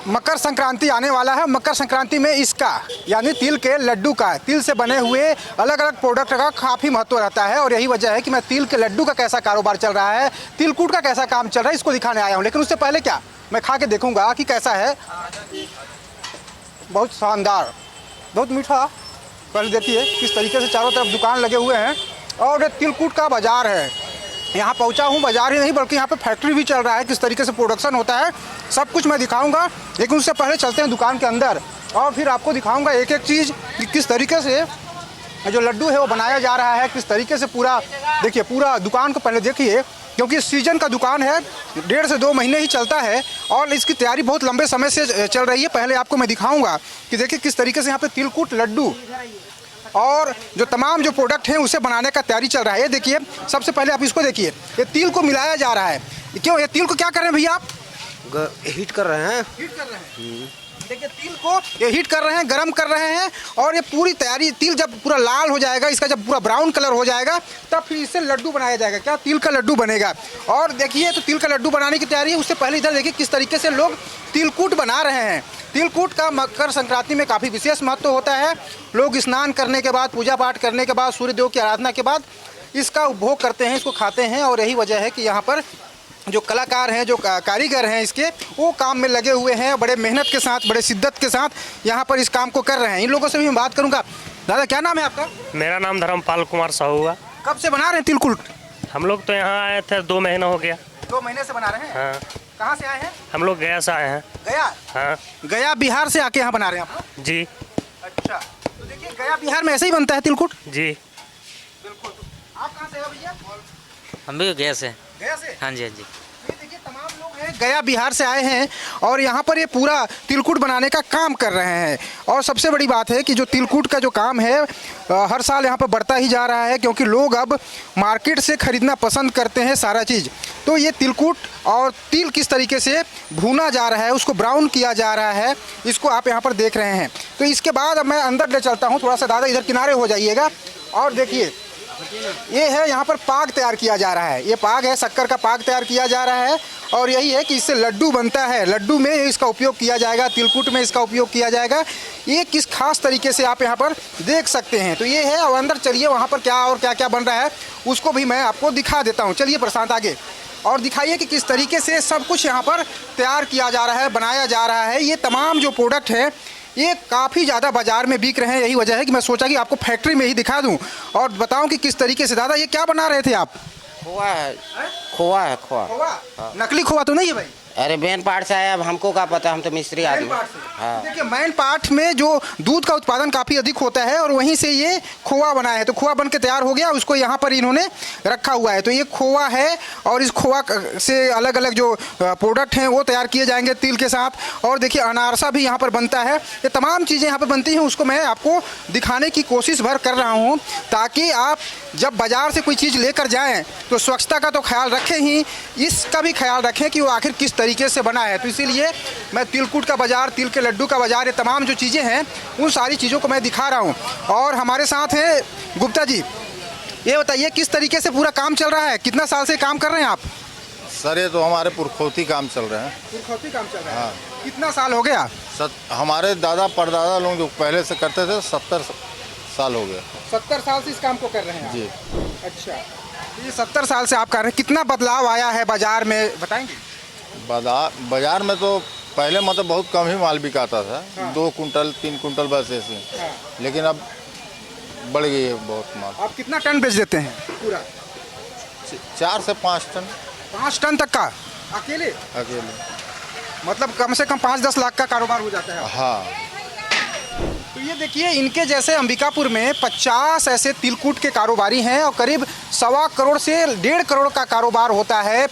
मकर संक्रांति आने वाला है। मकर संक्रांति में इसका यानी तिल के लड्डू का, तिल से बने हुए अलग अलग प्रोडक्ट का काफ़ी महत्व रहता है और यही वजह है कि मैं तिल के लड्डू का कैसा कारोबार चल रहा है, तिलकुट का कैसा काम चल रहा है, इसको दिखाने आया हूँ। लेकिन उससे पहले क्या, मैं खा के देखूँगा कि कैसा है। बहुत शानदार, बहुत मीठा। पहले देखिए किस तरीके से चारों तरफ दुकान लगे हुए हैं और ये तिलकुट का बाज़ार है। यहाँ पहुँचा हूँ, बाज़ार ही नहीं बल्कि यहाँ पे फैक्ट्री भी चल रहा है, किस तरीके से प्रोडक्शन होता है सब कुछ मैं दिखाऊंगा। लेकिन उससे पहले चलते हैं दुकान के अंदर और फिर आपको दिखाऊंगा एक एक चीज़ कि किस तरीके से जो लड्डू है वो बनाया जा रहा है, किस तरीके से पूरा देखिए, पूरा दुकान को पहले देखिए क्योंकि सीजन का दुकान है, 1.5 से 2 महीने ही चलता है और इसकी तैयारी बहुत लंबे समय से चल रही है। पहले आपको मैं दिखाऊँगा कि देखिए किस तरीके से यहाँ पर तिलकुट लड्डू और जो तमाम जो प्रोडक्ट हैं उसे बनाने का तैयारी चल रहा है। ये देखिए, सबसे पहले आप इसको देखिए, ये तिल को मिलाया जा रहा है। क्यों, ये तिल को क्या कर रहे हैं भैया आप? हीट कर रहे हैं। हीट कर रहे हैं। देखिए तिल को ये हीट कर रहे हैं, गरम कर रहे हैं और ये पूरी तैयारी, तिल जब पूरा लाल हो जाएगा, इसका जब पूरा ब्राउन कलर हो जाएगा तब फिर इससे लड्डू बनाया जाएगा। क्या, तिल का लड्डू बनेगा। और देखिए तो तिल का लड्डू बनाने की तैयारी है। उससे पहले इधर देखिए किस तरीके से लोग तिलकुट बना रहे हैं। तिलकुट का मकर संक्रांति में काफ़ी विशेष महत्व होता है। लोग स्नान करने के बाद, पूजा पाठ करने के बाद, सूर्य देव की आराधना के बाद इसका उपभोग करते हैं, इसको खाते हैं। और यही वजह है कि यहाँ पर जो कलाकार हैं, जो कारीगर हैं इसके, वो काम में लगे हुए हैं, बड़े मेहनत के साथ, बड़े शिद्दत के साथ यहाँ पर इस काम को कर रहे हैं। इन लोगों से भी मैं बात करूँगा। दादा क्या नाम है आपका? मेरा नाम धर्मपाल कुमार साहू हुआ। कब से बना रहे हैं तिलकुट? हम लोग तो यहाँ आए थे 2 महीना हो गया। 2 महीने से बना रहे हैं। हाँ। कहाँ से आए हैं? हम लोग गया से आए हैं। गया? हाँ। गया बिहार से आके यहाँ बना रहे हैं आप लोग? जी। अच्छा, तो देखिए गया बिहार में ऐसे ही बनता है तिलकुट? जी बिल्कुल। आप कहाँ से हो भैया? हम भी गया से। गया से? हाँ जी, हाँ जी। ये देखिए तमाम लोग हैं, गया बिहार से आए हैं और यहाँ पर ये पूरा तिलकुट बनाने का काम कर रहे हैं। और सबसे बड़ी बात है कि जो तिलकुट का जो काम है हर साल यहाँ पर बढ़ता ही जा रहा है क्योंकि लोग अब मार्केट से ख़रीदना पसंद करते हैं सारा चीज़। तो ये तिलकुट और तिल किस तरीके से भूना जा रहा है, उसको ब्राउन किया जा रहा है, इसको आप यहाँ पर देख रहे हैं। तो इसके बाद अब मैं अंदर ले चलता हूँ थोड़ा सा। दादा इधर किनारे हो जाइएगा और देखिए ये है, यहाँ पर पाग तैयार किया जा रहा है। ये पाग है, शक्कर का पाग तैयार किया जा रहा है और यही है कि इससे लड्डू बनता है। लड्डू में इसका उपयोग किया जाएगा, तिलकुट में इसका उपयोग किया जाएगा। ये किस खास तरीके से आप यहाँ पर देख सकते हैं। तो ये है, और अंदर चलिए वहाँ पर क्या और क्या क्या बन रहा है उसको भी मैं आपको दिखा देता हूँ। चलिए प्रशांत आगे और दिखाइए कि किस तरीके से सब कुछ यहाँ पर तैयार किया जा रहा है, बनाया जा रहा है। ये तमाम जो प्रोडक्ट है ये काफ़ी ज़्यादा बाज़ार में बिक रहे हैं। यही वजह है कि मैं सोचा कि आपको फैक्ट्री में ही दिखा दूं और बताऊं कि किस तरीके से। दादा ये क्या बना रहे थे आप? खोआ है। खोआ है, खोआ। खोआ? नकली खोआ तो नहीं है भाई? अरे मेन पार्ट से आया, अब हमको क्या पता, हम तो मिस्त्री आदमी। हाँ। देखिए मैन पार्ट में जो दूध का उत्पादन काफ़ी अधिक होता है और वहीं से ये खोआ बना है। तो खोआ बन के तैयार हो गया, उसको यहाँ पर इन्होंने रखा हुआ है। तो ये खोआ है और इस खोआ से अलग अलग जो प्रोडक्ट हैं वो तैयार किए जाएंगे तिल के साथ। और देखिए अनारसा भी यहाँ पर बनता है। ये तमाम चीज़ें यहाँ पर बनती हैं, उसको मैं आपको दिखाने की कोशिश भर कर रहा हूँ ताकि आप जब बाज़ार से कोई चीज़ लेकर जाएँ तो स्वच्छता का तो ख्याल रखें ही, इसका भी ख्याल रखें कि वो आखिर किस तरीके से बना है। तो इसीलिए मैं तिलकुट का बाज़ार, तिल के लड्डू का बाज़ार, ये तमाम जो चीज़ें हैं उन सारी चीज़ों को मैं दिखा रहा हूँ। और हमारे साथ हैं गुप्ता जी। ये बताइए किस तरीके से पूरा काम चल रहा है, कितना साल से काम कर रहे हैं आप? सर ये तो हमारे पुरखौती काम चल रहे हैं। पुरखौती काम चल रहा है? हाँ। कितना साल हो गया? हमारे दादा परदादा लोग जो पहले से करते थे 70 साल हो गया। 70 साल से इस काम को कर रहे हैं जी। अच्छा, ये 70 साल से आप कर रहे हैं। कितना बदलाव आया है बाज़ार में बताएंगे? बाजार में तो पहले मतलब बहुत कम ही माल बिकाता था। हाँ। 2 कुंटल 3 कुंटल बस ऐसे। हाँ। लेकिन अब बढ़ गई है बहुत माल। आप कितना टन बेच देते हैं पूरा? 4 से 5 टन। 5 टन तक का अकेले? मतलब कम से कम 5-10 लाख का कारोबार हो जाता है। हाँ। तो ये देखिए इनके जैसे अंबिकापुर में 50 ऐसे तिलकुट के कारोबारी हैं और करीब 1.25 करोड़ से 1.5 करोड़ का कारोबार होता है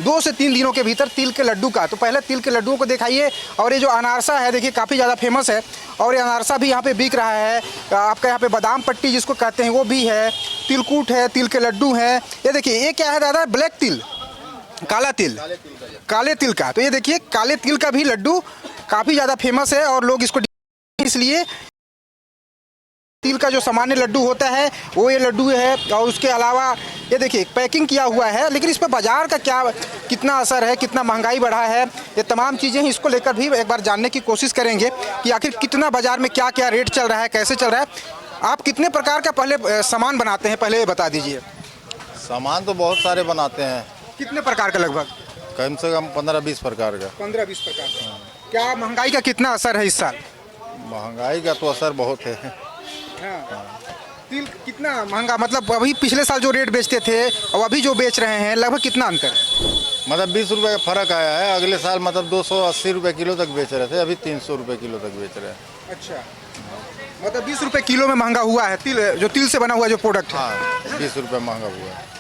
2 से 3 दिनों के भीतर तिल के लड्डू का। तो पहले तिल के लड्डुओं को दिखाइए। और ये जो अनारसा है देखिए काफ़ी ज़्यादा फेमस है और ये अनारसा भी यहाँ पे बिक रहा है। आपका यहाँ पे बादाम पट्टी जिसको कहते हैं वो भी है, तिलकुट है, तिल के लड्डू हैं। ये देखिए ये क्या है दादा? ब्लैक तिल, काला तिल, काले तिल का। तो ये देखिए काले तिल का भी लड्डू काफ़ी ज़्यादा फेमस है और लोग इसको इसलिए तिल का जो सामान्य लड्डू होता है वो ये लड्डू है, और उसके अलावा ये देखिए पैकिंग किया हुआ है, लेकिन इस पर बाजार का क्या कितना असर है, कितना महंगाई बढ़ा है, ये तमाम चीज़ें हैं, इसको लेकर भी एक बार जानने की कोशिश करेंगे कि आखिर कितना बाजार में क्या क्या रेट चल रहा है, कैसे चल रहा है। आप कितने प्रकार का पहले सामान बनाते हैं, पहले ये बता दीजिए। सामान तो बहुत सारे बनाते हैं, कितने प्रकार का लगभग? कम से कम 15-20 प्रकार का। 15-20 प्रकार का। क्या महंगाई का कितना असर है इस साल? महंगाई का तो असर बहुत है। तिल कितना महंगा, मतलब अभी पिछले साल जो रेट बेचते थे और अभी जो बेच रहे हैं लगभग कितना अंतर? मतलब 20 रुपये का फर्क आया है। अगले साल मतलब 280 रुपये किलो तक बेच रहे थे, अभी 300 रुपये किलो तक बेच रहे हैं। अच्छा, मतलब 20 रुपये किलो में महंगा हुआ है तिल, जो तिल से बना हुआ जो प्रोडक्ट है। हाँ, 20 रुपये महंगा हुआ है।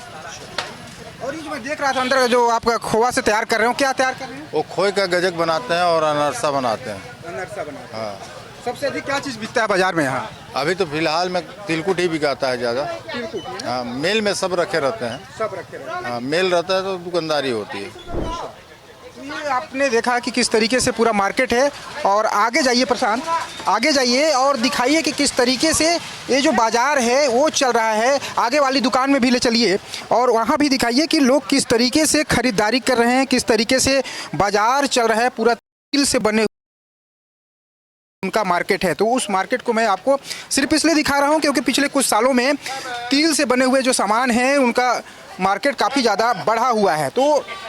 और ये जो मैं देख रहा था अंदर जो आप खोवा से तैयार कर रहे हो, क्या तैयार कर रहे हैं? वो खोए का गजक बनाते हैं और अनरसा बनाते हैं। अनरसा बनाते हैं। हाँ, सबसे अधिक क्या चीज़ बिकता है बाजार में यहाँ? अभी तो फिलहाल में तिलकुट ही बिकाता है ज़्यादा। तिलकुट हाँ, मेल में सब रखे रहते हैं। सब रखे रहते हाँ, मेल रहता है तो दुकानदारी होती है। हैं। ये आपने देखा कि किस तरीके से पूरा मार्केट है, और आगे जाइए प्रशांत, आगे जाइए और दिखाइए कि किस तरीके से ये जो बाजार है वो चल रहा है। आगे वाली दुकान में भी ले चलिए और वहाँ भी दिखाइए कि लोग किस तरीके से खरीदारी कर रहे हैं, किस तरीके से बाजार चल रहा है। पूरा तिल से बने उनका मार्केट है, तो उस मार्केट को मैं आपको सिर्फ इसलिए दिखा रहा हूँ क्योंकि पिछले कुछ सालों में तिल से बने हुए जो सामान हैं उनका मार्केट काफ़ी ज़्यादा बढ़ा हुआ है। तो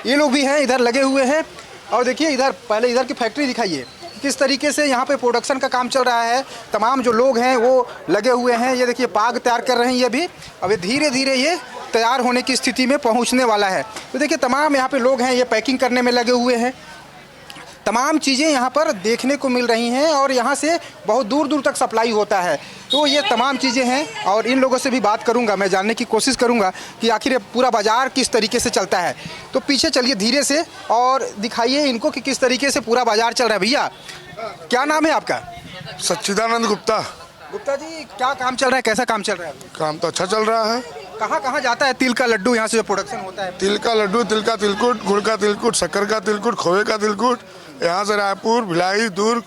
ये लोग भी हैं, इधर लगे हुए हैं, और देखिए इधर पहले इधर की फैक्ट्री दिखाइए किस तरीके से यहाँ पे प्रोडक्शन का काम चल रहा है। तमाम जो लोग हैं वो लगे हुए हैं। ये देखिए पाग तैयार कर रहे हैं, ये भी अब धीरे धीरे ये तैयार होने की स्थिति में पहुँचने वाला है। तो देखिए तमाम यहाँ पे लोग हैं, ये पैकिंग करने में लगे हुए हैं। तमाम चीज़ें यहाँ पर देखने को मिल रही हैं और यहाँ से बहुत दूर दूर तक सप्लाई होता है। तो ये तमाम चीज़ें हैं और इन लोगों से भी बात करूँगा, मैं जानने की कोशिश करूँगा कि आखिर ये पूरा बाज़ार किस तरीके से चलता है। तो पीछे चलिए धीरे से और दिखाइए इनको कि किस तरीके से पूरा बाज़ार चल रहा है। भैया क्या नाम है आपका? सच्चिदानंद गुप्ता। गुप्ता जी, क्या काम चल रहा है, कैसा काम चल रहा है? काम तो अच्छा चल रहा है। कहाँ कहाँ जाता है तिल का लड्डू, यहाँ से जो प्रोडक्शन होता है? तिल का लड्डू, तिल का तिलकुट, गुड़ का तिलकुट, शक्कर का तिलकुट, खोए का तिलकुट, यहाँ से रायपुर, भिलाई, दुर्ग,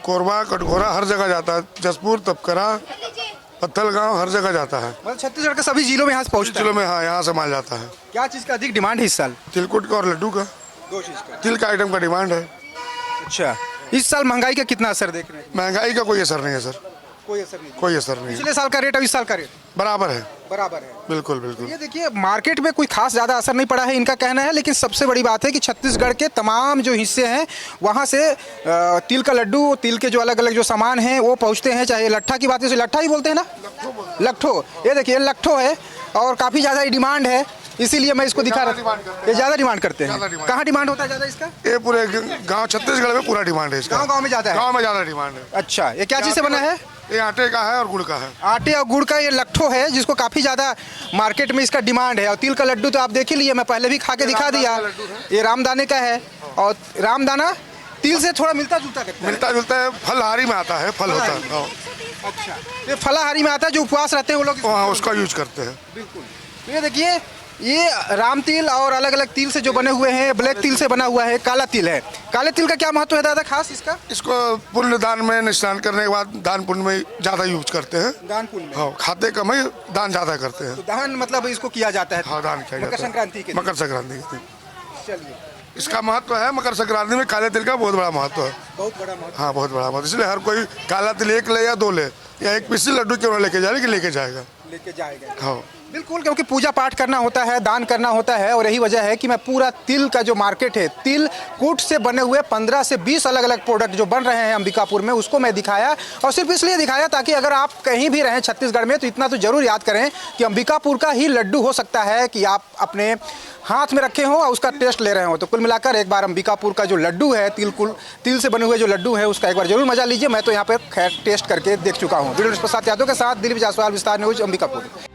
कोरबा, कटघोरा हर जगह जाता है। जसपुर, तपकरा, पत्थलगांव हर जगह जाता है। मतलब छत्तीसगढ़ के सभी जिलों में यहाँ से पहुँचता है? जिलों में हाँ, यहाँ से माल जाता है। क्या चीज़ का अधिक डिमांड है इस साल? तिलकुट का और लड्डू का। दो चीज़ का। तिल का आइटम का डिमांड है। अच्छा, इस साल महंगाई का कितना असर देख रहे हैं? महंगाई का कोई असर नहीं है सर, कोई असर नहीं। कोई असर नहीं है। पिछले साल का रेट और इस साल का रेट बराबर है। बराबर है। बिल्कुल बिल्कुल। ये देखिए मार्केट में कोई खास ज़्यादा असर नहीं पड़ा है इनका कहना है, लेकिन सबसे बड़ी बात है कि छत्तीसगढ़ के तमाम जो हिस्से हैं वहाँ से तिल का लड्डू, तिल के जो अलग अलग जो सामान हैं वो पहुँचते हैं। चाहे लट्ठा की बात है, लट्ठा ही बोलते हैं ना, लट्ठो। ये देखिए लट्ठो है और काफ़ी ज़्यादा डिमांड है, इसीलिए मैं इसको दिखा रहा था। ये ज़्यादा डिमांड करते हैं। कहाँ डिमांड होता है ज़्यादा इसका? ये पूरे गांव छत्तीसगढ़ में पूरा डिमांड है इसका। गाँव में ज़्यादा है? गाँव में ज़्यादा डिमांड है। अच्छा, ये क्या चीज़ से बना है? ये आटे का है और गुड़ का है। आटे और गुड़ का ये लट्ठो है जिसको काफ़ी ज़्यादा मार्केट में इसका डिमांड है। और तिल का लड्डू तो आप देख ही लिए, मैं पहले भी खा के दिखा दिया। ये रामदाने का है और रामदाना तिल से थोड़ा मिलता जुलता करता है। मिलता जुलता है, फलहारी में आता है, फल होता है। अच्छा, ये फलाहारी में आता है, जो उपवास रहते हैं वो लोग हाँ, उसका यूज करते हैं। बिल्कुल। तो ये देखिए ये राम तिल और अलग अलग तिल से जो बने हुए हैं, ब्लैक तिल से बना हुआ है, काला तिल है। काले तिल का क्या महत्व है दादा खास इसका? इसको पुण्य दान में स्नान करने के बाद दान पुण्य में ज़्यादा यूज करते हैं। दान पुण्य में? हाँ, खाते कम है, दान ज़्यादा करते हैं। तो दान मतलब इसको किया जाता है? हाँ, दान किया जाता है मकर संक्रांति के दिन। मकर संक्रांति के दिन। चलिए, इसका महत्व है, मकर संक्रांति में काले तिल का बहुत बड़ा महत्व है। बहुत बड़ा महत्व। हाँ, बहुत बड़ा महत्व। इसलिए हर कोई काला तिल एक ले या दो ले या एक पीसी लड्डू क्यों ना लेके जाए, लेकिन लेके जाएगा। लेके जाएगा। हाँ बिल्कुल, क्योंकि पूजा पाठ करना होता है, दान करना होता है, और यही वजह है कि मैं पूरा तिल का जो मार्केट है, तिल कूट से बने हुए 15 से 20 अलग अलग प्रोडक्ट जो बन रहे हैं अंबिकापुर में, उसको मैं दिखाया। और सिर्फ इसलिए दिखाया ताकि अगर आप कहीं भी रहें छत्तीसगढ़ में तो इतना तो जरूर याद करें कि अंबिकापुर का ही लड्डू हो सकता है कि आप अपने हाथ में रखे हो और उसका टेस्ट ले रहे हो। तो कुल मिलाकर एक बार अंबिकापुर का जो लड्डू है, तिल से बने हुए जो लड्डू है, उसका एक बार जरूर मजा लीजिए। मैं तो यहाँ पर खैर टेस्ट करके देख चुका हूँ। वीडियो के साथ यादों के साथ दिलीप जायसवाल, विस्तार न्यूज, अंबिकापुर।